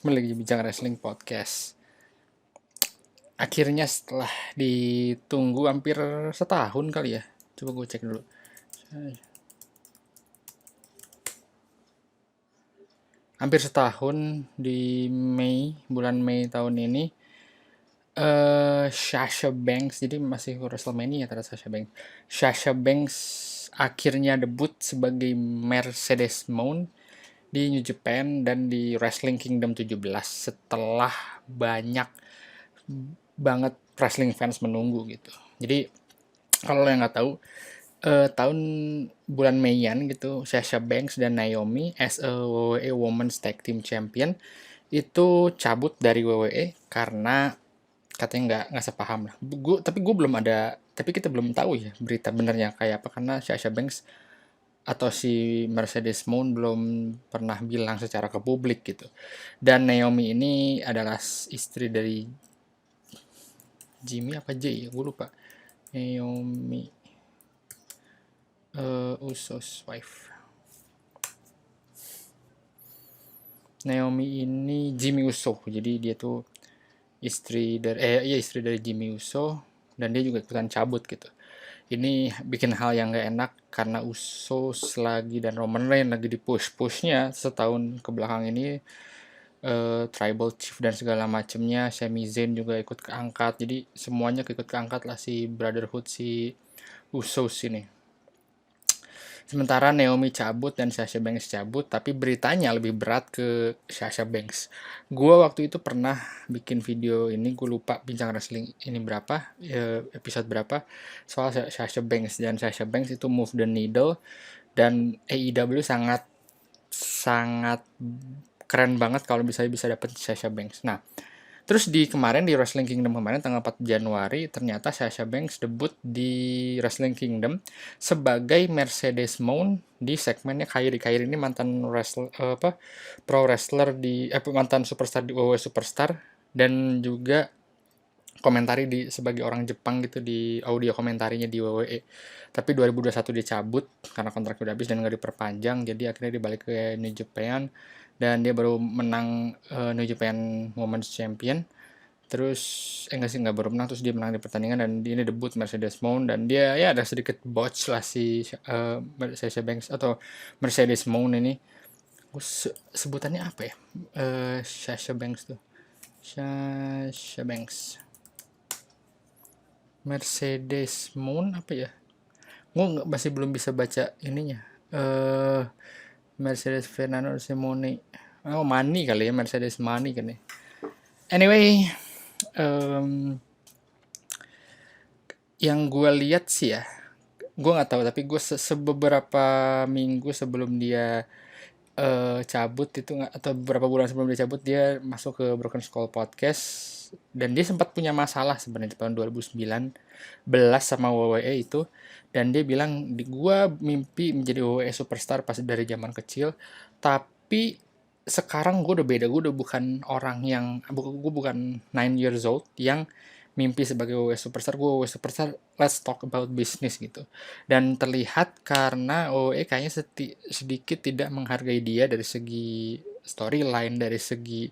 Kembali lagi di Bincang Wrestling Podcast. Akhirnya setelah ditunggu hampir setahun kali ya. Coba gue cek dulu. Hampir setahun di bulan Mei tahun ini. Sasha Banks, jadi masih WrestleMania terhadap Sasha Banks. Sasha Banks akhirnya debut sebagai Mercedes Moon di New Japan dan di Wrestling Kingdom 17 setelah banyak banget wrestling fans menunggu gitu. Jadi kalau yang nggak tahu, tahun bulan Meian gitu, Sasha Banks dan Naomi as a WWE Women's Tag Team Champion itu cabut dari WWE karena katanya nggak sepaham lah. Tapi gue belum ada, tapi kita belum tahu ya berita benernya kayak apa karena Sasha Banks atau si Mercedes Moon belum pernah bilang secara ke publik gitu. Dan Naomi ini adalah istri dari Jimmy apa Jay ya, gue lupa. Naomi Usos wife. Naomi ini Jimmy Uso, jadi dia tuh istri dari Jimmy Uso dan dia juga ikutan cabut gitu. Ini bikin hal yang gak enak karena Usos lagi dan Roman Reigns lagi di pushnya setahun ke belakang ini, Tribal Chief dan segala macemnya, Sami Zayn juga ikut keangkat, jadi semuanya ikut keangkat lah si Brotherhood si Usos ini. Sementara Naomi cabut dan Sasha Banks cabut, tapi beritanya lebih berat ke Sasha Banks. Gue waktu itu pernah bikin video ini, gue lupa Bincang Wrestling ini berapa, episode berapa, soal Sasha Banks. Dan Sasha Banks itu move the needle, dan AEW sangat sangat keren banget kalau bisa dapet Sasha Banks. Nah, terus di kemarin di Wrestling Kingdom kemarin tanggal 4 Januari ternyata Sasha Banks debut di Wrestling Kingdom sebagai Mercedes Moon di segmennya Kairi. Kairi ini mantan pro wrestler mantan superstar di WWE Superstar dan juga komentari sebagai orang Jepang gitu di audio komentarinya di WWE. Tapi 2021 dia cabut karena kontraknya udah habis dan nggak diperpanjang, jadi akhirnya dia balik ke New Japan dan dia baru menang New Japan Women's Champion. Terus enggak sih, nggak baru menang, terus dia menang di pertandingan dan dia ini debut Mercedes Moon dan dia ya ada sedikit botch lah si Sasha Banks atau Mercedes Moon ini. Sebutannya apa ya? Sasha Banks tuh. Sasha Banks. Mercedes Moon apa ya? Gue masih belum bisa baca ininya. Mercedes Fernando Simone. Oh, Mani kali ya, Mercedes Mani kan ya. Anyway, yang gue lihat sih ya, gue nggak tahu tapi gue beberapa minggu sebelum dia cabut itu atau beberapa bulan sebelum dia cabut dia masuk ke Broken Skull Podcast dan dia sempat punya masalah sebenarnya di tahun 2019 sama WWE itu, dan dia bilang gue mimpi menjadi WWE superstar pas dari zaman kecil, tapi sekarang gue udah beda, gue udah bukan orang yang gue bukan 9 years old yang mimpi sebagai WWE superstar. Gue WWE superstar, let's talk about business gitu. Dan terlihat karena WWE kayaknya sedikit tidak menghargai dia dari segi storyline, dari segi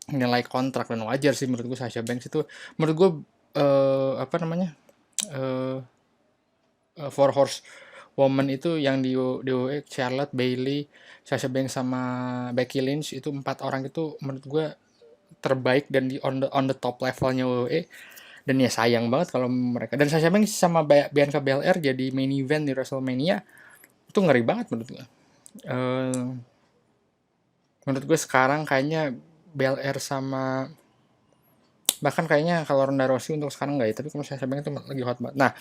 nilai kontrak. Dan wajar sih menurut gue. Sasha Banks itu menurut gue four horse woman itu yang di WWE, Charlotte, Bayley, Sasha Banks sama Becky Lynch, itu 4 orang itu menurut gue terbaik dan di on the top levelnya WWE. Dan ya sayang banget kalau mereka, dan Sasha Banks sama Bianca Belair jadi main event di WrestleMania, itu ngeri banget menurut gue. Menurut gue sekarang kayaknya Belair sama, bahkan kayaknya kalau Ronda Rousey untuk sekarang nggak ya, tapi kalau Sasha Banks itu lagi hot banget. Nah,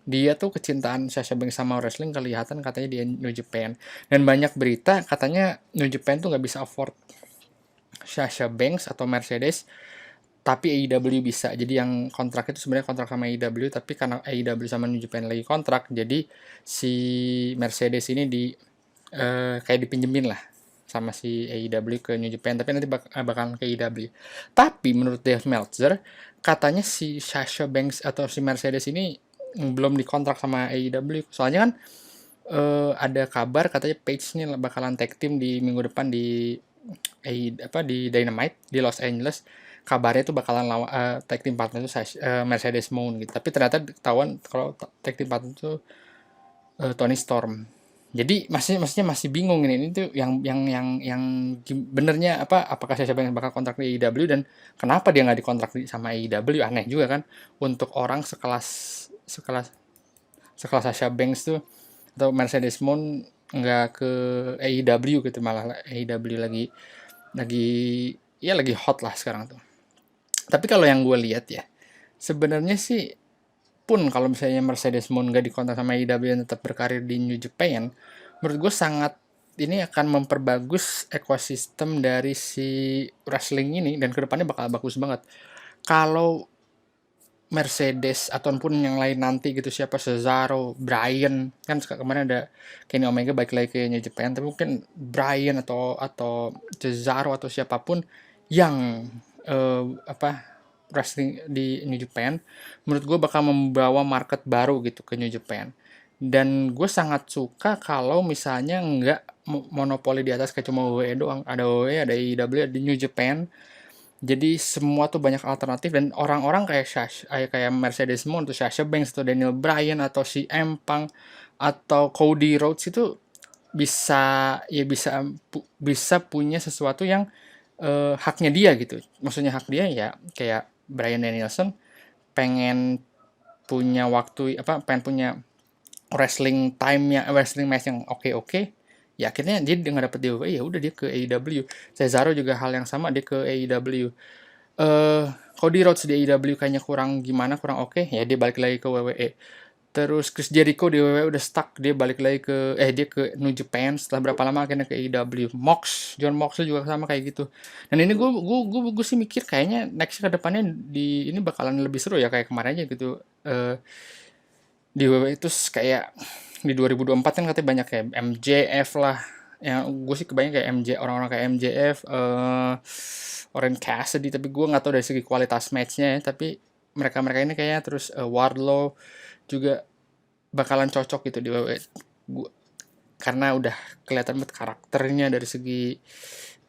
dia tuh kecintaan Sasha Banks sama wrestling kelihatan katanya di New Japan, dan banyak berita katanya New Japan tuh nggak bisa afford Sasha Banks atau Mercedes, tapi AEW bisa. Jadi yang kontrak itu sebenarnya kontrak sama AEW, tapi karena AEW sama New Japan lagi kontrak, jadi si Mercedes ini kayak dipinjemin lah sama si AEW ke New Japan, tapi nanti bakalan ke AEW. Tapi menurut Dave Meltzer, katanya si Sasha Banks atau si Mercedes ini belum dikontrak sama AEW. Soalnya kan ada kabar katanya Paige ini bakalan tag team di minggu depan di di Dynamite di Los Angeles, kabarnya tuh bakalan tag team partner itu Mercedes Moon gitu. Tapi ternyata ketahuan kalau tag team partner itu Tony Storm. Jadi maksudnya masih bingung ini tuh yang benernya apakah Sasha Banks bakal kontrak di AEW, dan kenapa dia nggak dikontrak sama AEW, aneh juga kan untuk orang sekelas sekelas sekelas Sasha Banks tuh atau Mercedes Moon nggak ke AEW gitu, malah AEW lagi lagi hot lah sekarang tuh. Tapi kalau yang gue lihat ya, sebenarnya sih pun kalau misalnya Mercedes Moon nggak dikontak sama AEW dan tetap berkarir di New Japan, menurut gue sangat ini akan memperbagus ekosistem dari si wrestling ini, dan kedepannya bakal bagus banget. Kalau Mercedes ataupun yang lain nanti gitu, siapa, Cesaro, Bryan, kan kemarin ada Kenny Omega balik lagi ke New Japan, tapi mungkin Bryan atau Cesaro atau siapapun yang eh, apa wrestling di New Japan, menurut gue bakal membawa market baru gitu ke New Japan. Dan gue sangat suka kalau misalnya nggak monopoli di atas kayak cuma WWE doang, ada WWE, ada AEW, ada New Japan. Jadi semua tuh banyak alternatif, dan orang-orang kayak Mercedes Moon atau Sasha Banks atau Daniel Bryan atau si Empang atau Cody Rhodes itu bisa punya sesuatu yang haknya dia gitu. Maksudnya hak dia ya kayak Bryan Danielson pengen punya pengen punya wrestling match yang oke, ya akhirnya dia nggak dapet di WWE, ya udah dia ke AEW. Cesaro juga hal yang sama, dia ke AEW. Cody Rhodes di AEW kayaknya kurang oke, ya dia balik lagi ke WWE. Terus Chris Jericho di WWE udah stuck, dia balik lagi dia ke New Japan setelah berapa lama akhirnya ke AEW. John Moxley juga sama kayak gitu. Dan ini gue sih mikir kayaknya next ke depannya di ini bakalan lebih seru ya kayak kemarin aja gitu. Di WWE itu kayak di 2024 kan katanya banyak kayak MJF lah, yang gue sih kebanyakan kayak orang-orang kayak MJF, Orange Cassidy, tapi gue nggak tahu dari segi kualitas matchnya ya, tapi mereka ini kayaknya, terus Wardlow juga bakalan cocok gitu di WWE. Karena udah kelihatan banget karakternya dari segi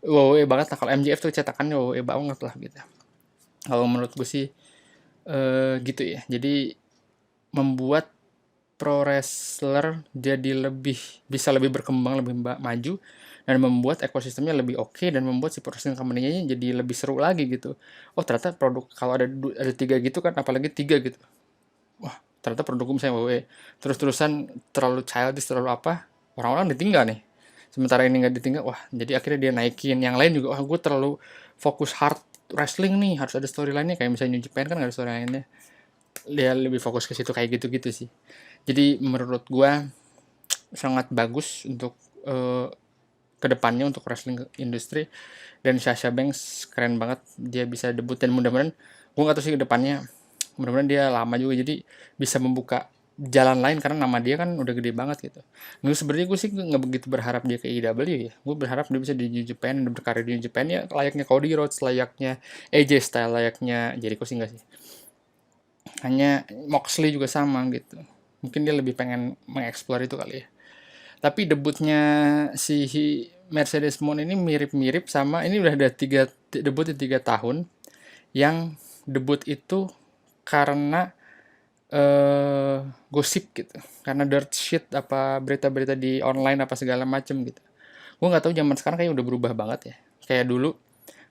WWE banget lah. Kalau MJF tuh cetakannya WWE banget lah gitu. Kalau menurut gue sih gitu ya. Jadi membuat pro wrestler jadi bisa lebih berkembang, lebih maju, dan membuat ekosistemnya lebih oke, dan membuat si pro wrestling company-nya jadi lebih seru lagi gitu. Oh ternyata produk kalau ada 3 gitu kan, apalagi 3 gitu. Wah ternyata produkku misalnya WWE terus-terusan terlalu childish, terlalu orang-orang ditinggal nih. Sementara ini nggak ditinggal, wah jadi akhirnya dia naikin. Yang lain juga, wah gue terlalu fokus hard wrestling nih, harus ada storyline-nya, kayak misalnya New Japan kan nggak ada storyline-nya. Dia lebih fokus ke situ kayak gitu-gitu sih. Jadi menurut gua sangat bagus untuk kedepannya untuk wrestling industri, dan Sasha Banks keren banget dia bisa debut, dan mudah-mudahan gua nggak tahu sih kedepannya, mudah-mudahan dia lama juga jadi bisa membuka jalan lain karena nama dia kan udah gede banget gitu. Nah, sebenarnya gue sih nggak begitu berharap dia ke AEW ya. Gue berharap dia bisa di New Japan dan berkarir di New Japan ya layaknya Cody Rhodes, layaknya AJ Styles, layaknya Jericho sih enggak sih. Hanya Moxley juga sama gitu. Mungkin dia lebih pengen mengeksplor itu kali ya. Tapi debutnya si Mercedes Moon ini mirip-mirip sama, ini udah ada debut di 3 tahun, yang debut itu karena gosip gitu, karena dirt shit, berita-berita di online segala macem gitu. Gue nggak tahu zaman sekarang kayak udah berubah banget ya. Kayak dulu,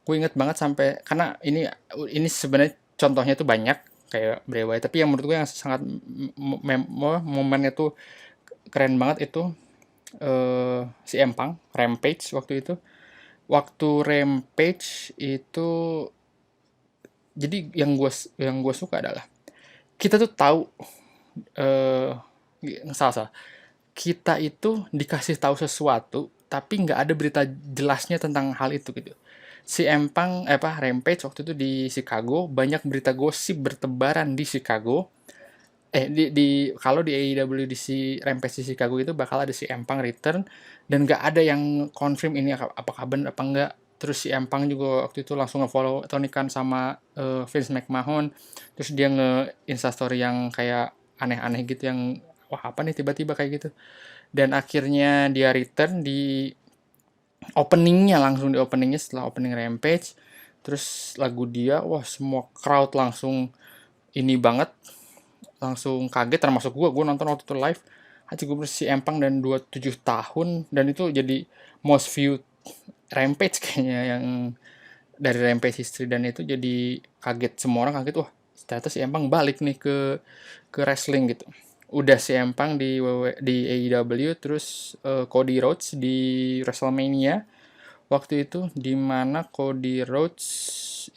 gue inget banget sampai, karena ini sebenarnya contohnya tuh banyak kayak Bray Wyatt, tapi yang menurut gue yang sangat momennya tuh keren banget itu si Empang Rampage waktu Rampage itu. Jadi yang gue suka adalah kita tuh tahu, eh salah kita itu dikasih tahu sesuatu tapi nggak ada berita jelasnya tentang hal itu gitu. Si Rampage waktu itu di Chicago, banyak berita gosip bertebaran di Chicago. Kalau di AEW di si Rampage di Chicago itu bakal ada si Empang return, dan nggak ada yang confirm ini apakah benar apa enggak. Terus si Empang juga waktu itu langsung nge-follow Tony Khan sama Vince McMahon. Terus dia nge-instastory yang kayak aneh-aneh gitu, yang wah apa nih tiba-tiba kayak gitu. Dan akhirnya dia return di openingnya, langsung di openingnya setelah opening Rampage, terus lagu dia, wah semua crowd langsung ini banget, langsung kaget, termasuk gue nonton waktu itu live. Aja gue si Empang dan 27 tahun, dan itu jadi most viewed Rampage kayaknya, yang dari Rampage history, dan itu jadi kaget, semua orang kaget, wah ternyata si Empang balik nih ke wrestling gitu. Udah si Empang di AEW, terus Cody Rhodes di WrestleMania waktu itu, di mana Cody Rhodes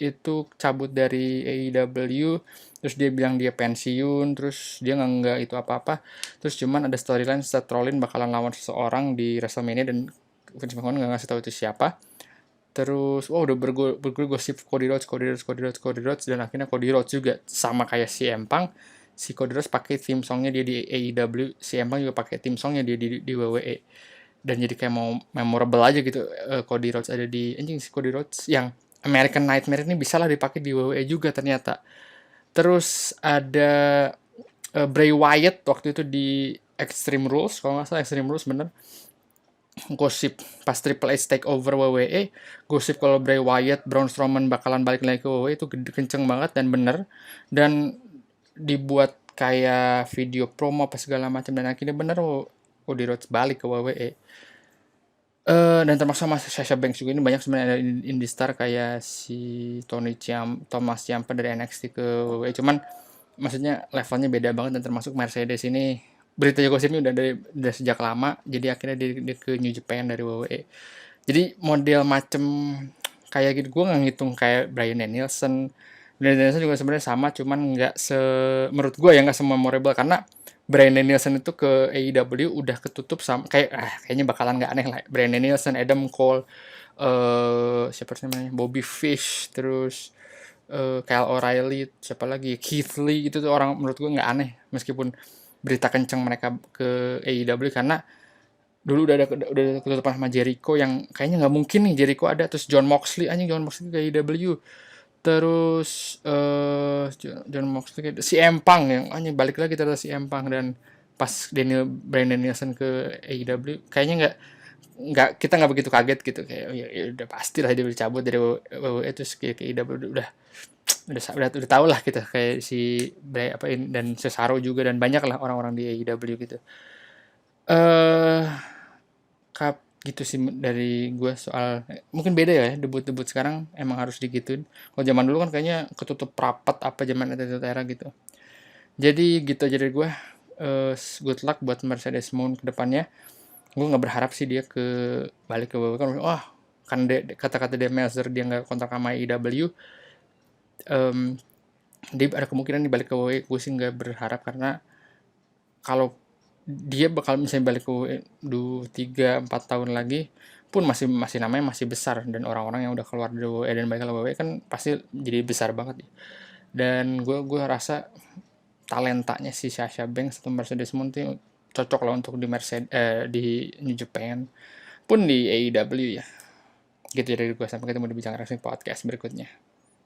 itu cabut dari AEW, terus dia bilang dia pensiun, terus dia nggak itu apa-apa, terus cuman ada storyline Seth Rollins bakalan lawan seseorang di WrestleMania, dan Vince McMahon nggak ngasih tahu itu siapa. Terus wah udah bergosip Cody Rhodes, dan akhirnya Cody Rhodes juga sama kayak si Empang. Si Cody Rhodes pakai theme songnya dia di AEW, si Empang juga pakai theme songnya dia di WWE, dan jadi kayak mau memorable aja gitu. Cody Rhodes ada di anjing, si Cody Rhodes yang American Nightmare ini bisa lah dipakai di WWE juga ternyata. Terus ada Bray Wyatt waktu itu di Extreme Rules, kalau nggak salah Extreme Rules bener. Gosip pas Triple H take over WWE, gosip kalau Bray Wyatt, Braun Strowman bakalan balik lagi ke WWE itu kenceng banget dan bener, dan dibuat kayak video promo apa segala macam, dan akhirnya bener, Cody Rhodes balik ke WWE. Dan termasuk sama Sasha Banks juga, ini banyak sebenarnya ada indie star kayak si Thomas Ciampa dari NXT ke WWE, cuman maksudnya levelnya beda banget, dan termasuk Mercedes ini berita gosipnya udah sejak lama, jadi akhirnya dia ke New Japan dari WWE. Jadi model macem kayak gitu, gue nggak ngitung kayak Bryan Danielson. Bryan Danielson juga sebenarnya sama, cuman nggak menurut gue ya nggak memorable, karena Bryan Danielson itu ke AEW udah ketutup sama kayak kayaknya bakalan nggak aneh lah. Bryan Danielson, Adam Cole, siapa namanya, Bobby Fish, terus Kyle O'Reilly, siapa lagi, Keith Lee, itu tuh orang menurut gue nggak aneh meskipun berita kenceng mereka ke AEW, karena dulu udah ketutupan sama Jericho, yang kayaknya nggak mungkin nih Jericho ada. Terus John Moxley, anjing, John Moxley ke AEW. Terus John Moxley, si Empang yang anjing balik lagi, terus si Empang. Dan pas Bryan Danielson ke AEW, kayaknya kita nggak begitu kaget gitu, kayak ya udah pasti lah dia dicabut dari WWE, terus ke AEW udah tau lah kita, kayak si Bray apa ini, dan Cesaro juga, dan banyak lah orang-orang di AEW gitu. eh gitu sih dari gue soal, mungkin beda ya debut-debut sekarang, emang harus digituin. Kalau zaman dulu kan kayaknya ketutup rapat apa zaman itu era gitu. Jadi gitu aja dari gue. Good luck buat Mercedes Moon ke depannya. Gue nggak berharap sih dia balik ke WWE, kan wah, kan kata-kata dia Meltzer dia nggak kontrak sama IW. Dia ada kemungkinan dibalik ke WWE, gue sih nggak berharap, karena kalau dia bakal misalnya balik ke WWE 3-4 tahun lagi pun masih namanya masih besar, dan orang-orang yang udah keluar dari WWE dan balik ke WWE kan pasti jadi besar banget. Dan gue rasa talentanya si Sasha Banks atau Mercedes Moon tuh cocok lah untuk di New Japan pun di AEW ya. Gitu dari gue, sampai ketemu di Bincang Wrestling Podcast berikutnya.